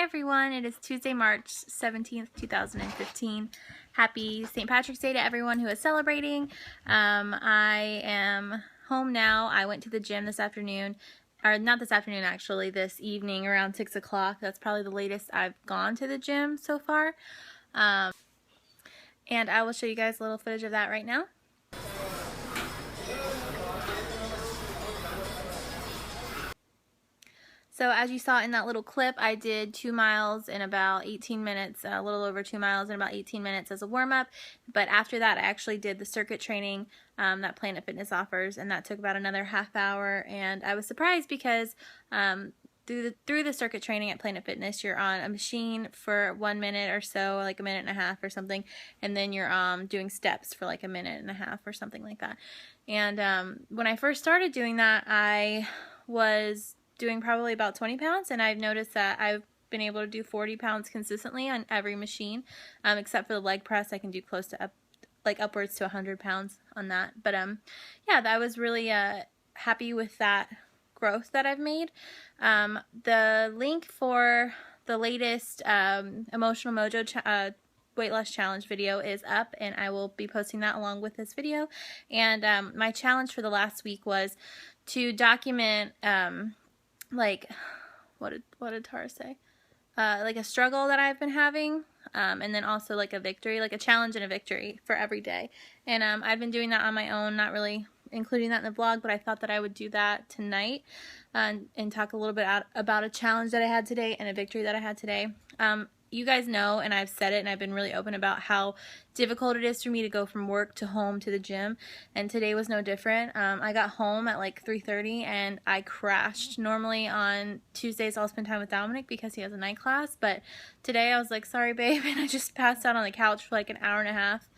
everyone, it is Tuesday, March 17th, 2015. Happy St. Patrick's Day to everyone who is celebrating. I am home now. I went to the gym this afternoon, or not this afternoon actually, this evening around 6 o'clock. That's probably the latest I've gone to the gym so far. And I will show you guys a little footage of that right now. So as you saw in that little clip, I did 2 miles in about 18 minutes, a little over 2 miles in about 18 minutes as a warm-up. But after that, I actually did the circuit training that Planet Fitness offers, and that took about another half hour. And I was surprised because through the circuit training at Planet Fitness, you're on a machine for 1 minute or so, like a minute and a half or something, and then you're doing steps for like a minute and a half or something like that. And when I first started doing that, I was doing probably about 20 pounds, and I've noticed that I've been able to do 40 pounds consistently on every machine, except for the leg press. I can do close to upwards to 100 pounds on that. But yeah, I was really happy with that growth that I've made. The link for the latest Emotional Mojo weight loss challenge video is up, and I will be posting that along with this video. And my challenge for the last week was to document like, what did Tara say? Like a struggle that I've been having, and then also like a victory, like a challenge and a victory for every day. And I've been doing that on my own, not really including that in the vlog, but I thought that I would do that tonight and talk a little bit about a challenge that I had today and a victory that I had today. You guys know, and I've said it, and I've been really open about how difficult it is for me to go from work to home to the gym, and today was no different. I got home at like 3:30 and I crashed. Normally on Tuesdays I'll spend time with Dominic because he has a night class, but today I was like, sorry babe, and I just passed out on the couch for like an hour and a half,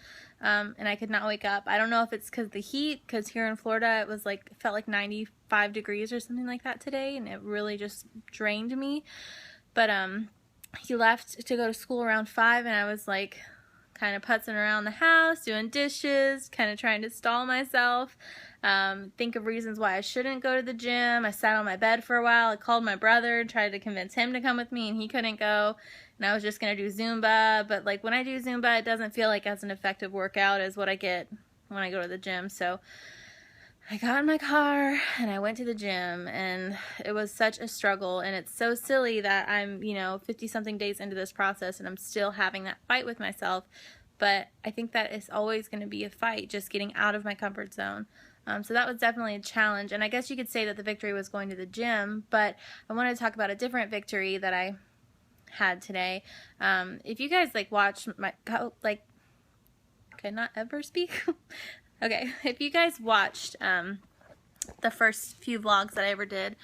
and I could not wake up. I don't know if it's because of the heat, because here in Florida it was like, it felt like 95 degrees or something like that today, and it really just drained me. But he left to go to school around 5, and I was like kind of putzing around the house, doing dishes, kind of trying to stall myself, think of reasons why I shouldn't go to the gym. I sat on my bed for a while. I called my brother, tried to convince him to come with me, and he couldn't go. And I was just going to do Zumba, but like when I do Zumba, it doesn't feel like as an effective workout as what I get when I go to the gym. So I got in my car and I went to the gym, and it was such a struggle, and it's so silly that I'm, 50-something days into this process and I'm still having that fight with myself, but I think that it's always going to be a fight, just getting out of my comfort zone. So that was definitely a challenge, and I guess you could say that the victory was going to the gym, but I wanted to talk about a different victory that I had today. If you guys watch my, okay, not ever speak. Okay, if you guys watched the first few vlogs that I ever did,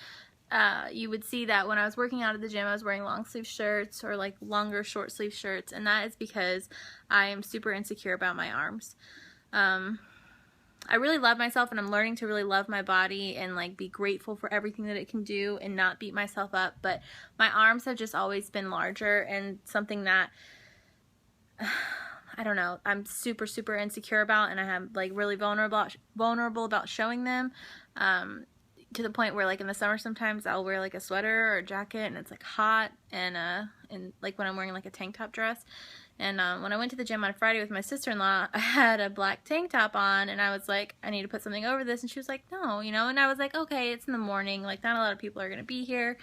you would see that when I was working out at the gym, I was wearing long sleeve shirts or like longer short sleeve shirts, and that is because I am super insecure about my arms. I really love myself, and I'm learning to really love my body and like be grateful for everything that it can do and not beat myself up, but my arms have just always been larger, and something that I don't know, I'm super insecure about, and I am like really vulnerable about showing them, to the point where like in the summer sometimes I'll wear like a sweater or a jacket and it's like hot, and like when I'm wearing like a tank top dress. And when I went to the gym on Friday with my sister-in-law, I had a black tank top on, and I was like, I need to put something over this, and she was like, no, and I was like, okay, it's in the morning, like not a lot of people are gonna be here.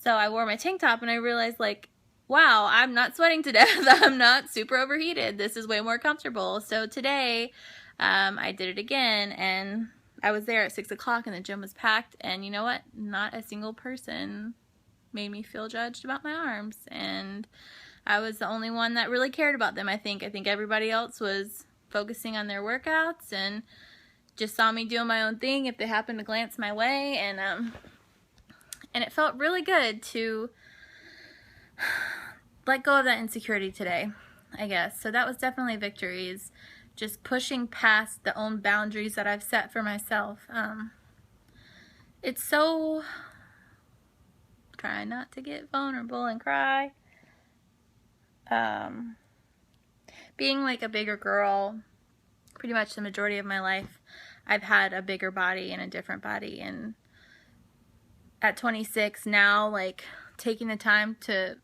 So I wore my tank top, and I realized like, wow, I'm not sweating to death. I'm not super overheated. This is way more comfortable. So today, I did it again, and I was there at 6 o'clock, and the gym was packed, and you know what? Not a single person made me feel judged about my arms, and I was the only one that really cared about them, I think. I think everybody else was focusing on their workouts and just saw me doing my own thing if they happened to glance my way, and it felt really good to let go of that insecurity today, I guess. So that was definitely a victory, is just pushing past the own boundaries that I've set for myself. It's so, try not to get vulnerable and cry. Being like a bigger girl, pretty much the majority of my life, I've had a bigger body and a different body, and at 26 now, like taking the time to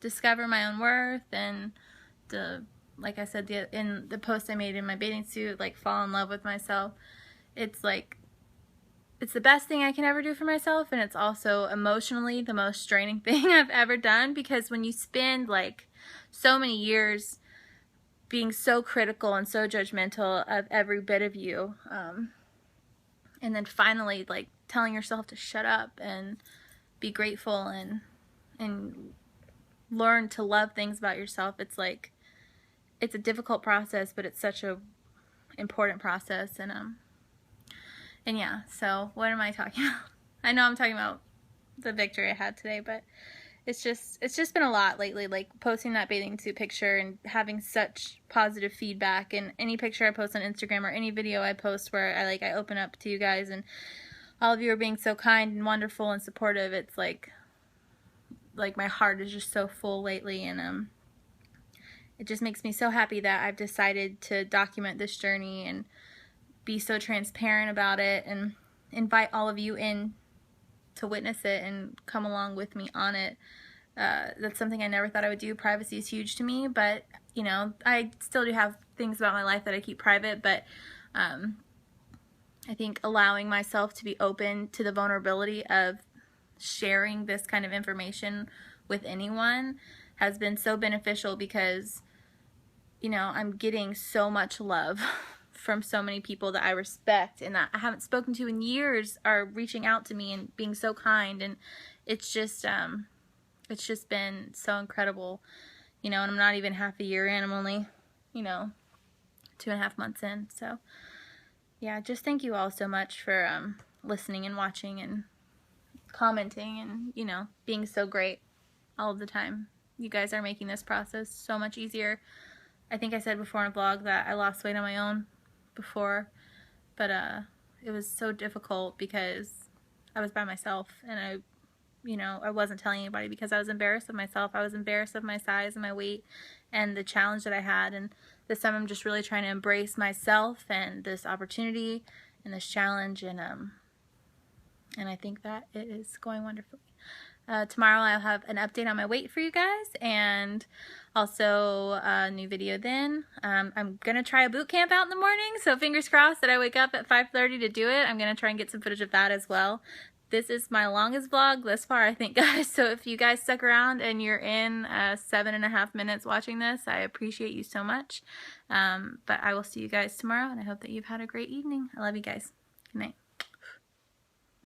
discover my own worth, and like I said, in the post I made in my bathing suit, like fall in love with myself. It's like, it's the best thing I can ever do for myself, and it's also emotionally the most straining thing I've ever done, because when you spend like so many years being so critical and so judgmental of every bit of you, and then finally like telling yourself to shut up and be grateful and learn to love things about yourself, it's like, it's a difficult process, but it's such a important process. And yeah, so what am I talking about? I know I'm talking about the victory I had today, but it's just been a lot lately, like posting that bathing suit picture and having such positive feedback, and any picture I post on Instagram or any video I post where I open up to you guys, and all of you are being so kind and wonderful and supportive. It's like my heart is just so full lately, and it just makes me so happy that I've decided to document this journey and be so transparent about it, and invite all of you in to witness it and come along with me on it. That's something I never thought I would do. Privacy is huge to me, but you know, I still do have things about my life that I keep private, but I think allowing myself to be open to the vulnerability of sharing this kind of information with anyone has been so beneficial, because you know, I'm getting so much love from so many people that I respect and that I haven't spoken to in years are reaching out to me and being so kind, and it's just been so incredible, you know. And I'm not even half a year in, I'm only, you know, 2.5 months in. So yeah, just thank you all so much for listening and watching and commenting and, you know, being so great all of the time. You guys are making this process so much easier. I think I said before in a vlog that I lost weight on my own before, but it was so difficult because I was by myself, and I wasn't telling anybody because I was embarrassed of myself. I was embarrassed of my size and my weight and the challenge that I had. And this time I'm just really trying to embrace myself and this opportunity and this challenge, and I think that it is going wonderfully. Tomorrow I'll have an update on my weight for you guys, and also a new video then. I'm going to try a boot camp out in the morning, so fingers crossed that I wake up at 5:30 to do it. I'm going to try and get some footage of that as well. This is my longest vlog thus far, I think, guys, so if you guys stuck around and you're in 7.5 minutes watching this, I appreciate you so much. But I will see you guys tomorrow, and I hope that you've had a great evening. I love you guys. Good night.